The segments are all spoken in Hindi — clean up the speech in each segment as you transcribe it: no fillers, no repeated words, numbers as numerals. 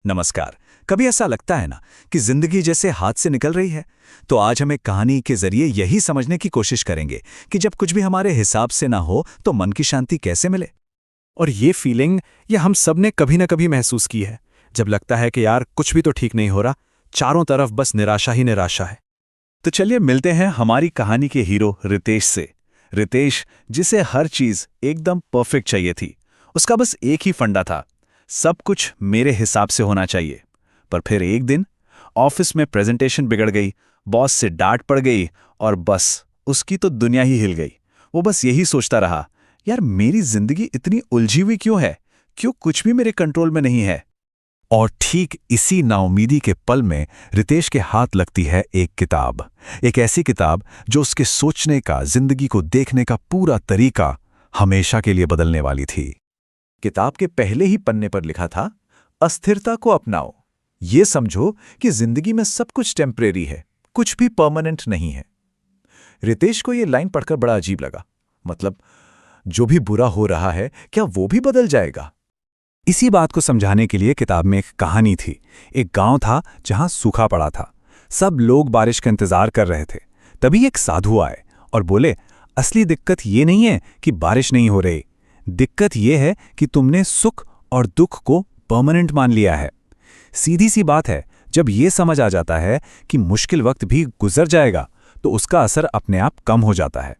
नमस्कार। कभी ऐसा लगता है ना कि जिंदगी जैसे हाथ से निकल रही है। तो आज हम एक कहानी के जरिए यही समझने की कोशिश करेंगे कि जब कुछ भी हमारे हिसाब से ना हो तो मन की शांति कैसे मिले। और ये फीलिंग ये हम सब ने कभी ना कभी महसूस की है, जब लगता है कि यार कुछ भी तो ठीक नहीं हो रहा, चारों तरफ बस निराशा ही निराशा है। तो चलिए मिलते हैं हमारी कहानी के हीरो रितेश से। रितेश, जिसे हर चीज एकदम परफेक्ट चाहिए थी। उसका बस एक ही फंडा था, सब कुछ मेरे हिसाब से होना चाहिए। पर फिर एक दिन ऑफिस में प्रेजेंटेशन बिगड़ गई, बॉस से डांट पड़ गई और बस उसकी तो दुनिया ही हिल गई। वो बस यही सोचता रहा, यार मेरी जिंदगी इतनी उलझी हुई क्यों है, क्यों कुछ भी मेरे कंट्रोल में नहीं है। और ठीक इसी नाउमीदी के पल में रितेश के हाथ लगती है एक किताब। एक ऐसी किताब जो उसके सोचने का, जिंदगी को देखने का पूरा तरीका हमेशा के लिए बदलने वाली थी। किताब के पहले ही पन्ने पर लिखा था, अस्थिरता को अपनाओ। ये समझो कि जिंदगी में सब कुछ टेम्परेरी है, कुछ भी परमानेंट नहीं है। रितेश को यह लाइन पढ़कर बड़ा अजीब लगा। मतलब, जो भी बुरा हो रहा है क्या वो भी बदल जाएगा? इसी बात को समझाने के लिए किताब में एक कहानी थी। एक गांव था जहां सूखा पड़ा था। सब लोग बारिश का इंतजार कर रहे थे। तभी एक साधु आए और बोले, असली दिक्कत ये नहीं है कि बारिश नहीं हो रही, दिक्कत ये है कि तुमने सुख और दुख को परमानेंट मान लिया है। सीधी सी बात है, जब ये समझ आ जाता है कि मुश्किल वक्त भी गुजर जाएगा तो उसका असर अपने आप कम हो जाता है।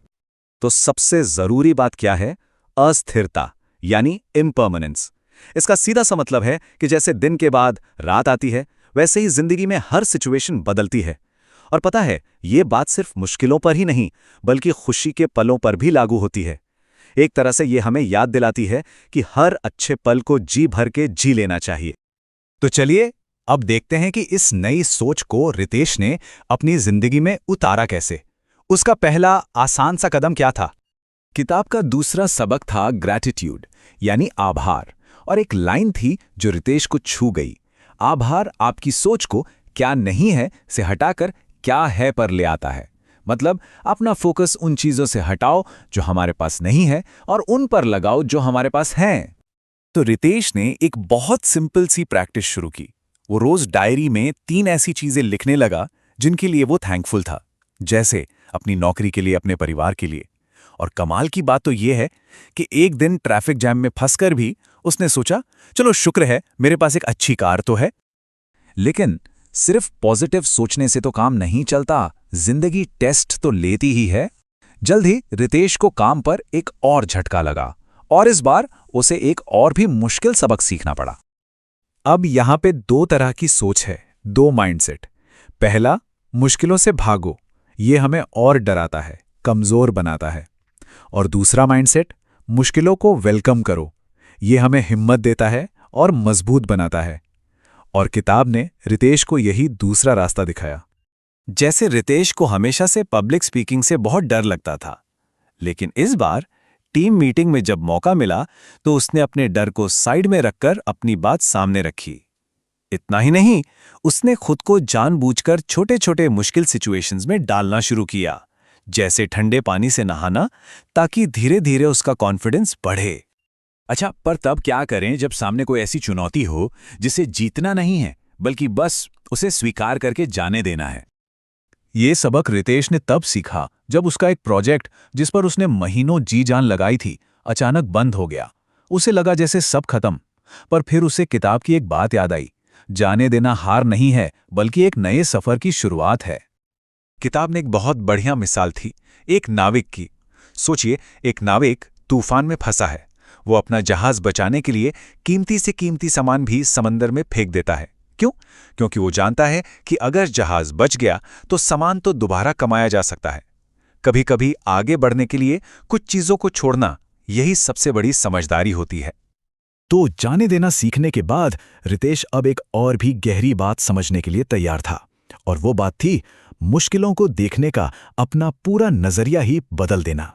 तो सबसे जरूरी बात क्या है? अस्थिरता, यानी इम्पर्मनेंस। इसका सीधा सा मतलब है कि जैसे दिन के बाद रात आती है, वैसे ही जिंदगी में हर सिचुएशन बदलती है। और पता है, ये बात सिर्फ मुश्किलों पर ही नहीं बल्कि खुशी के पलों पर भी लागू होती है। एक तरह से ये हमें याद दिलाती है कि हर अच्छे पल को जी भर के जी लेना चाहिए। तो चलिए अब देखते हैं कि इस नई सोच को रितेश ने अपनी जिंदगी में उतारा कैसे। उसका पहला आसान सा कदम क्या था? किताब का दूसरा सबक था ग्रैटिट्यूड, यानी आभार। और एक लाइन थी जो रितेश को छू गई। आभार आपकी सोच को क्या नहीं है से हटाकर क्या है पर ले आता है। मतलब, अपना फोकस उन चीजों से हटाओ जो हमारे पास नहीं है और उन पर लगाओ जो हमारे पास हैं। तो रितेश ने एक बहुत सिंपल सी प्रैक्टिस शुरू की। वो रोज डायरी में 3 ऐसी चीजें लिखने लगा जिनके लिए वो थैंकफुल था। जैसे अपनी नौकरी के लिए, अपने परिवार के लिए। और कमाल की बात तो ये है कि एक दिन ट्रैफिक जैम में फंसकर भी उसने सोचा, चलो शुक्र है मेरे पास एक अच्छी कार तो है। लेकिन सिर्फ पॉजिटिव सोचने से तो काम नहीं चलता, जिंदगी टेस्ट तो लेती ही है। जल्द ही रितेश को काम पर एक और झटका लगा और इस बार उसे एक और भी मुश्किल सबक सीखना पड़ा। अब यहां पे 2 तरह की सोच है, 2 माइंडसेट। पहला, मुश्किलों से भागो, ये हमें और डराता है, कमजोर बनाता है। और दूसरा माइंडसेट, मुश्किलों को वेलकम करो, ये हमें हिम्मत देता है और मजबूत बनाता है। और किताब ने रितेश को यही दूसरा रास्ता दिखाया। जैसे रितेश को हमेशा से पब्लिक स्पीकिंग से बहुत डर लगता था, लेकिन इस बार टीम मीटिंग में जब मौका मिला तो उसने अपने डर को साइड में रखकर अपनी बात सामने रखी। इतना ही नहीं, उसने खुद को जानबूझकर छोटे छोटे मुश्किल सिचुएशंस में डालना शुरू किया, जैसे ठंडे पानी से नहाना, ताकि धीरे धीरे उसका कॉन्फिडेंस बढ़े। अच्छा, पर तब क्या करें जब सामने कोई ऐसी चुनौती हो जिसे जीतना नहीं है बल्कि बस उसे स्वीकार करके जाने देना है? ये सबक रितेश ने तब सीखा जब उसका एक प्रोजेक्ट, जिस पर उसने महीनों जी जान लगाई थी, अचानक बंद हो गया। उसे लगा जैसे सब खत्म। पर फिर उसे किताब की एक बात याद आई, जाने देना हार नहीं है बल्कि एक नए सफर की शुरुआत है। किताब ने एक बहुत बढ़िया मिसाल थी, एक नाविक की। सोचिए, एक नाविक तूफान में फंसा है। वो अपना जहाज बचाने के लिए कीमती से कीमती सामान भी समंदर में फेंक देता है। क्यों? क्योंकि वो जानता है कि अगर जहाज बच गया तो सामान तो दोबारा कमाया जा सकता है। कभी कभी आगे बढ़ने के लिए कुछ चीजों को छोड़ना, यही सबसे बड़ी समझदारी होती है। तो जाने देना सीखने के बाद रितेश अब एक और भी गहरी बात समझने के लिए तैयार था। और वो बात थी, मुश्किलों को देखने का अपना पूरा नजरिया ही बदल देना।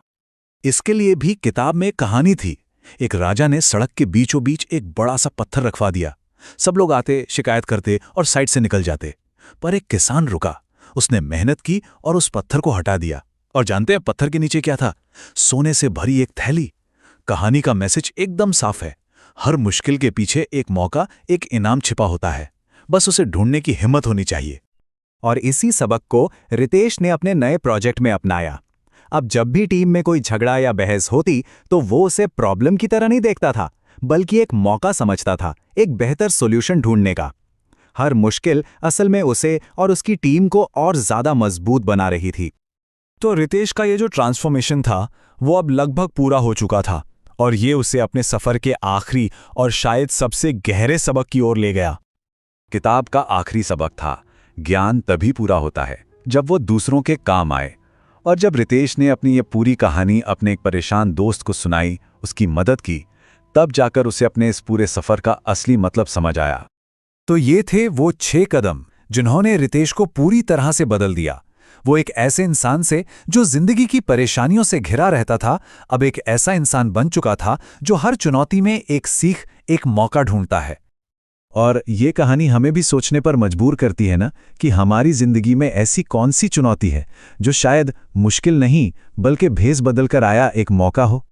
इसके लिए भी किताब में कहानी थी। एक राजा ने सड़क के बीचों बीच एक बड़ा सा पत्थर रखवा दिया। सब लोग आते, शिकायत करते और साइड से निकल जाते। पर एक किसान रुका, उसने मेहनत की और उस पत्थर को हटा दिया। और जानते हैं पत्थर के नीचे क्या था? सोने से भरी एक थैली। कहानी का मैसेज एकदम साफ है, हर मुश्किल के पीछे एक मौका, एक इनाम छिपा होता है, बस उसे ढूंढने की हिम्मत होनी चाहिए। और इसी सबक को रितेश ने अपने नए प्रोजेक्ट में अपनाया। अब जब भी टीम में कोई झगड़ा या बहस होती तो वो उसे प्रॉब्लम की तरह नहीं देखता था, बल्कि एक मौका समझता था, एक बेहतर सॉल्यूशन ढूंढने का। हर मुश्किल असल में उसे और उसकी टीम को और ज्यादा मजबूत बना रही थी। तो रितेश का ये जो ट्रांसफॉर्मेशन था वो अब लगभग पूरा हो चुका था, और ये उसे अपने सफर के आखिरी और शायद सबसे गहरे सबक की ओर ले गया। किताब का आखिरी सबक था, ज्ञान तभी पूरा होता है जब वो दूसरों के काम आए। और जब रितेश ने अपनी ये पूरी कहानी अपने एक परेशान दोस्त को सुनाई, उसकी मदद की, तब जाकर उसे अपने इस पूरे सफर का असली मतलब समझ आया। तो ये थे वो 6 कदम जिन्होंने रितेश को पूरी तरह से बदल दिया। वो एक ऐसे इंसान से जो जिंदगी की परेशानियों से घिरा रहता था, अब एक ऐसा इंसान बन चुका था जो हर चुनौती में एक सीख, एक मौका ढूंढता है। और ये कहानी हमें भी सोचने पर मजबूर करती है ना, कि हमारी जिंदगी में ऐसी कौन सी चुनौती है जो शायद मुश्किल नहीं बल्कि भेस बदल कर आया एक मौका हो।